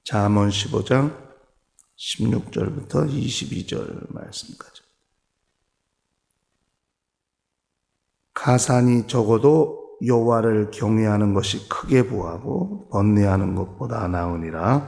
잠언 15장 16절부터 22절 말씀까지. 가산이 적어도 여호와를 경외하는 것이 크게 부하고 번뇌하는 것보다 나으니라.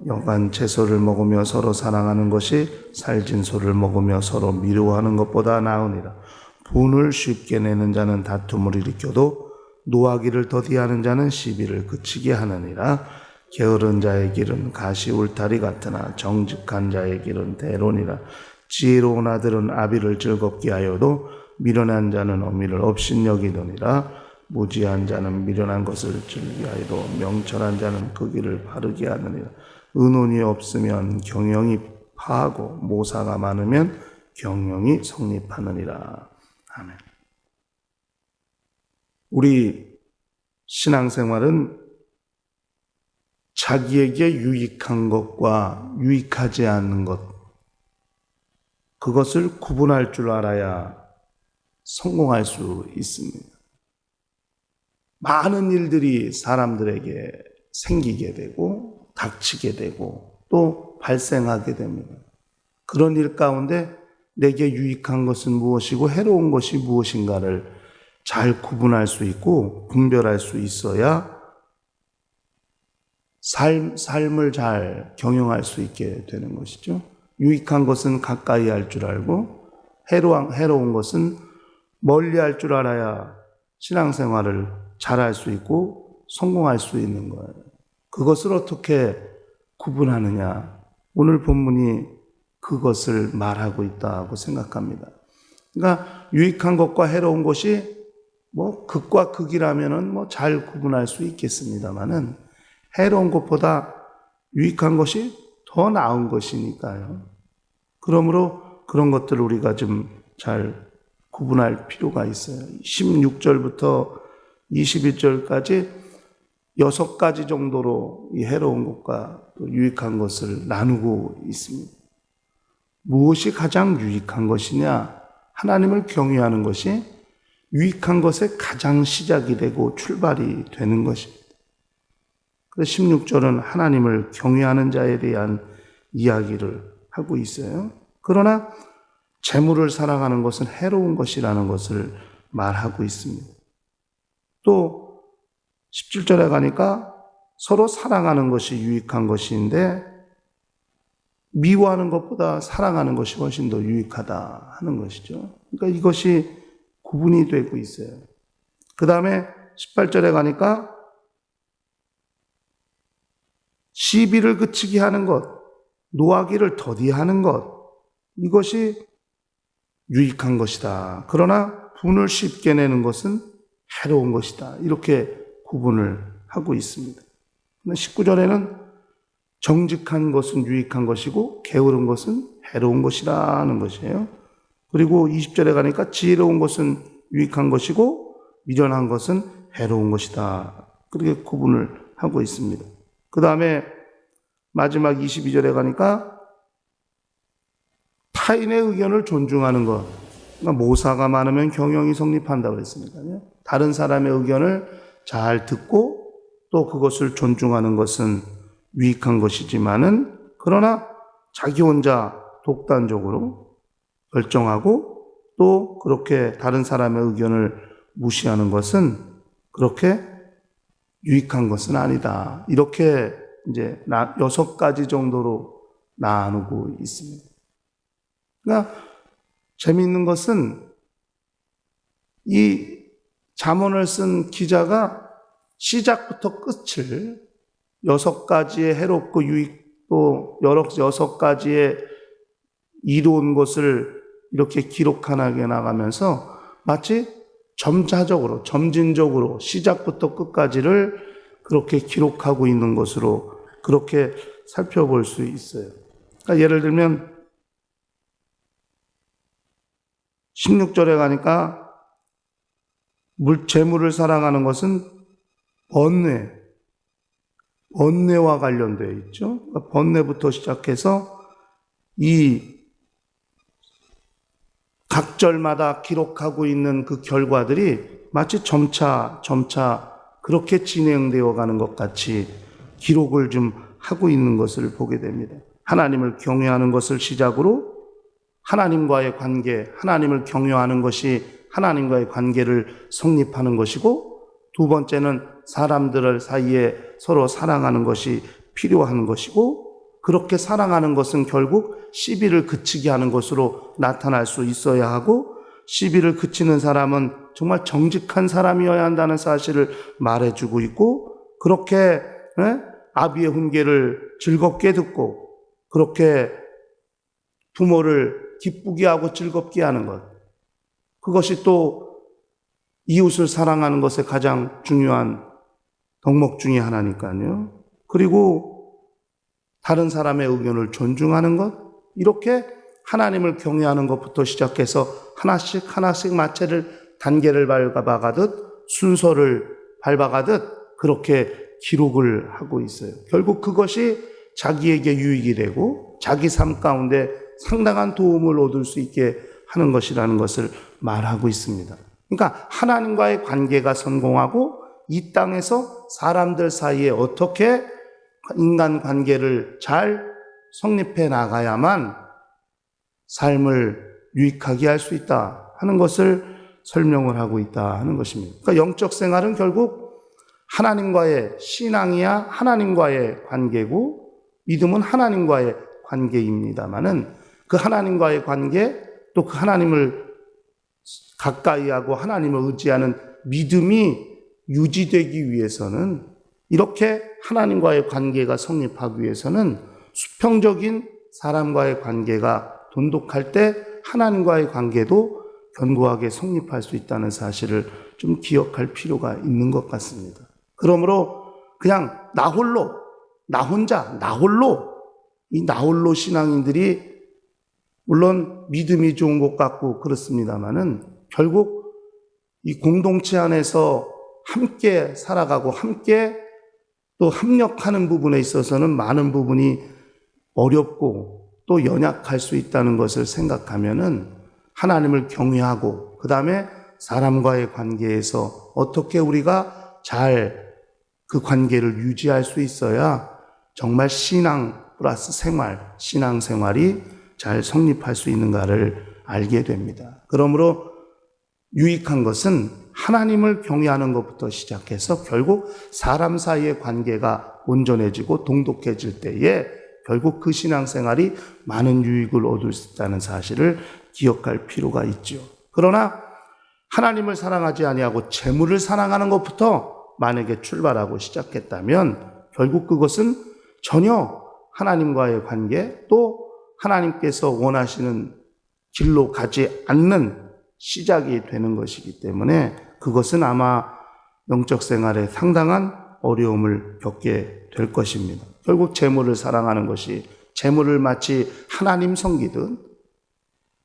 여간 채소를 먹으며 서로 사랑하는 것이 살진 소를 먹으며 서로 미워하는 것보다 나으니라. 분을 쉽게 내는 자는 다툼을 일으켜도 노하기를 더디하는 자는 시비를 그치게 하느니라. 게으른 자의 길은 가시 울타리 같으나 정직한 자의 길은 대론이라. 지혜로운 아들은 아비를 즐겁게 하여도 미련한 자는 어미를 업신여기느니라. 무지한 자는 미련한 것을 즐기하여도 명철한 자는 그 길을 바르게 하느니라. 의논이 없으면 경영이 파하고 모사가 많으면 경영이 성립하느니라. 아멘. 우리 신앙생활은 자기에게 유익한 것과 유익하지 않는 것, 그것을 구분할 줄 알아야 성공할 수 있습니다. 많은 일들이 사람들에게 생기게 되고 닥치게 되고 또 발생하게 됩니다. 그런 일 가운데 내게 유익한 것은 무엇이고 해로운 것이 무엇인가를 잘 구분할 수 있고 분별할 수 있어야 삶을 잘 경영할 수 있게 되는 것이죠. 유익한 것은 가까이 할 줄 알고 해로운 것은 멀리 할 줄 알아야 신앙생활을 잘할 수 있고 성공할 수 있는 거예요. 그것을 어떻게 구분하느냐? 오늘 본문이 그것을 말하고 있다고 생각합니다. 그러니까 유익한 것과 해로운 것이 극과 극이라면은 잘 구분할 수 있겠습니다만은 해로운 것보다 유익한 것이 더 나은 것이니까요. 그러므로 그런 것들을 우리가 좀 잘 구분할 필요가 있어요. 16절부터 21절까지 6가지 정도로 이 해로운 것과 또 유익한 것을 나누고 있습니다. 무엇이 가장 유익한 것이냐? 하나님을 경외하는 것이 유익한 것의 가장 시작이 되고 출발이 되는 것입니다. 그래서 16절은 하나님을 경외하는 자에 대한 이야기를 하고 있어요. 그러나 재물을 사랑하는 것은 해로운 것이라는 것을 말하고 있습니다. 또 17절에 가니까 서로 사랑하는 것이 유익한 것인데 미워하는 것보다 사랑하는 것이 훨씬 더 유익하다 하는 것이죠. 그러니까 이것이 구분이 되고 있어요. 그 다음에 18절에 가니까 시비를 그치게 하는 것, 노하기를 더디하는 것, 이것이 유익한 것이다. 그러나 분을 쉽게 내는 것은 해로운 것이다. 이렇게 구분을 하고 있습니다. 19절에는 정직한 것은 유익한 것이고 게으른 것은 해로운 것이라는 것이에요. 그리고 20절에 가니까 지혜로운 것은 유익한 것이고 미련한 것은 해로운 것이다. 그렇게 구분을 하고 있습니다. 그 다음에 마지막 22절에 가니까 타인의 의견을 존중하는 것. 그러니까 모사가 많으면 경영이 성립한다고 그랬으니까요. 다른 사람의 의견을 잘 듣고 또 그것을 존중하는 것은 유익한 것이지만은 그러나 자기 혼자 독단적으로 결정하고 또 그렇게 다른 사람의 의견을 무시하는 것은 그렇게 유익한 것은 아니다. 이렇게 이제 6가지 정도로 나누고 있습니다. 그러니까 재미있는 것은 이 잠언을 쓴 기자가 시작부터 끝을 6가지의 해롭고 유익도 6가지의 이로운 것을 이렇게 기록하게 나가면서 마치 점진적으로 시작부터 끝까지를 그렇게 기록하고 있는 것으로 그렇게 살펴볼 수 있어요. 그러니까 예를 들면 16절에 가니까 재물을 사랑하는 것은 번뇌와 관련되어 있죠. 그러니까 번뇌부터 시작해서 이 각절마다 기록하고 있는 그 결과들이 마치 점차 그렇게 진행되어 가는 것 같이 기록을 좀 하고 있는 것을 보게 됩니다. 하나님을 경외하는 것을 시작으로 하나님과의 관계, 하나님을 경외하는 것이 하나님과의 관계를 성립하는 것이고, 두 번째는 사람들 사이에 서로 사랑하는 것이 필요한 것이고, 그렇게 사랑하는 것은 결국 시비를 그치게 하는 것으로 나타날 수 있어야 하고, 시비를 그치는 사람은 정말 정직한 사람이어야 한다는 사실을 말해주고 있고, 그렇게 아비의 훈계를 즐겁게 듣고 그렇게 부모를 기쁘게 하고 즐겁게 하는 것, 그것이 또 이웃을 사랑하는 것의 가장 중요한 덕목 중에 하나니까요. 그리고 다른 사람의 의견을 존중하는 것, 이렇게 하나님을 경외하는 것부터 시작해서 하나씩 단계를 밟아가듯 순서를 밟아가듯 그렇게 기록을 하고 있어요. 결국 그것이 자기에게 유익이 되고 자기 삶 가운데 상당한 도움을 얻을 수 있게 하는 것이라는 것을 말하고 있습니다. 그러니까 하나님과의 관계가 성공하고 이 땅에서 사람들 사이에 어떻게 인간 관계를 잘 성립해 나가야만 삶을 유익하게 할 수 있다 하는 것을 설명을 하고 있다 하는 것입니다. 그러니까 영적 생활은 결국 하나님과의 신앙이야 하나님과의 관계고, 믿음은 하나님과의 관계입니다마는 그 하나님과의 관계, 또 그 하나님을 가까이 하고 하나님을 의지하는 믿음이 유지되기 위해서는, 이렇게 하나님과의 관계가 성립하기 위해서는 수평적인 사람과의 관계가 돈독할 때 하나님과의 관계도 견고하게 성립할 수 있다는 사실을 좀 기억할 필요가 있는 것 같습니다. 그러므로 그냥 나 홀로 이 나 홀로 신앙인들이 물론 믿음이 좋은 것 같고 그렇습니다만은 결국 이 공동체 안에서 함께 살아가고 함께 또 협력하는 부분에 있어서는 많은 부분이 어렵고 또 연약할 수 있다는 것을 생각하면은 하나님을 경외하고 그 다음에 사람과의 관계에서 어떻게 우리가 잘 그 관계를 유지할 수 있어야 정말 신앙 플러스 신앙생활이 잘 성립할 수 있는가를 알게 됩니다. 그러므로 유익한 것은 하나님을 경외하는 것부터 시작해서 결국 사람 사이의 관계가 온전해지고 동독해질 때에 결국 그 신앙생활이 많은 유익을 얻을 수 있다는 사실을 기억할 필요가 있죠. 그러나 하나님을 사랑하지 아니하고 재물을 사랑하는 것부터 만약에 출발하고 시작했다면 결국 그것은 전혀 하나님과의 관계, 또 하나님께서 원하시는 길로 가지 않는 시작이 되는 것이기 때문에 그것은 아마 영적 생활에 상당한 어려움을 겪게 될 것입니다. 결국 재물을 사랑하는 것이, 재물을 마치 하나님 섬기듯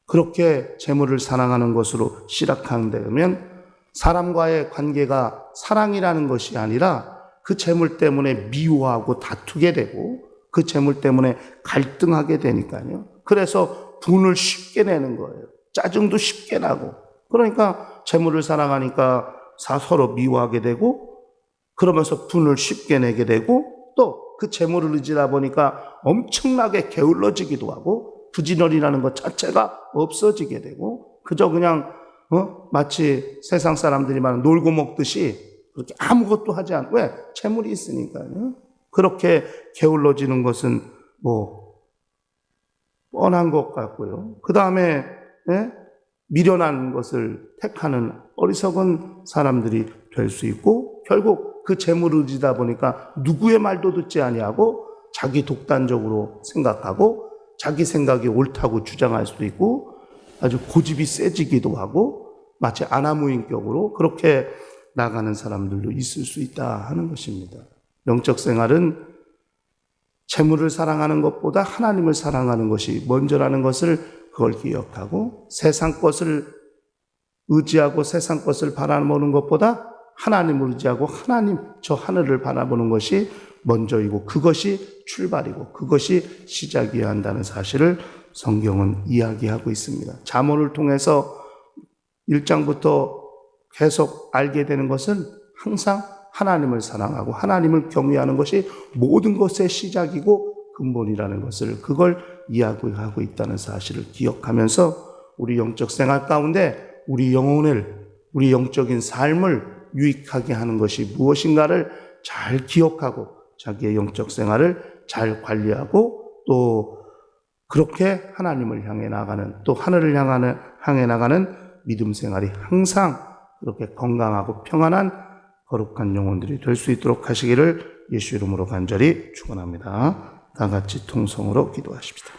그렇게 재물을 사랑하는 것으로 시작한다면 사람과의 관계가 사랑이라는 것이 아니라 그 재물 때문에 미워하고 다투게 되고 그 재물 때문에 갈등하게 되니까요. 그래서 분을 쉽게 내는 거예요. 짜증도 쉽게 나고. 그러니까 재물을 사랑하니까 서로 미워하게 되고 그러면서 분을 쉽게 내게 되고 또 그 재물을 의지하다 보니까 엄청나게 게을러지기도 하고 부지런이라는 것 자체가 없어지게 되고 그저 그냥 마치 세상 사람들이 말하는 놀고 먹듯이 그렇게 아무것도 하지 않고, 왜? 재물이 있으니까요. 그렇게 게을러지는 것은 뻔한 것 같고요. 그 다음에 미련한 것을 택하는 어리석은 사람들이 될 수 있고 결국 그 재물을 의지다 보니까 누구의 말도 듣지 아니하고 자기 독단적으로 생각하고 자기 생각이 옳다고 주장할 수도 있고 아주 고집이 세지기도 하고 마치 아나무인격으로 그렇게 나가는 사람들도 있을 수 있다 하는 것입니다. 영적 생활은 재물을 사랑하는 것보다 하나님을 사랑하는 것이 먼저라는 것을 그걸 기억하고 세상 것을 의지하고 세상 것을 바라보는 것보다 하나님을 의지하고 하나님 저 하늘을 바라보는 것이 먼저이고 그것이 출발이고 그것이 시작이어야 한다는 사실을 성경은 이야기하고 있습니다. 잠언을 통해서 1장부터 계속 알게 되는 것은 항상 하나님을 사랑하고 하나님을 경외하는 것이 모든 것의 시작이고 근본이라는 것을, 그걸 이야기하고 있다는 사실을 기억하면서 우리 영적 생활 가운데 우리 영혼을, 우리 영적인 삶을 유익하게 하는 것이 무엇인가를 잘 기억하고 자기의 영적 생활을 잘 관리하고 또 그렇게 하나님을 향해 나가는, 또 하늘을 향해 나가는 믿음 생활이 항상 그렇게 건강하고 평안한 거룩한 영혼들이 될 수 있도록 하시기를 예수 이름으로 간절히 축원합니다. 다 같이 통성으로 기도하십시다.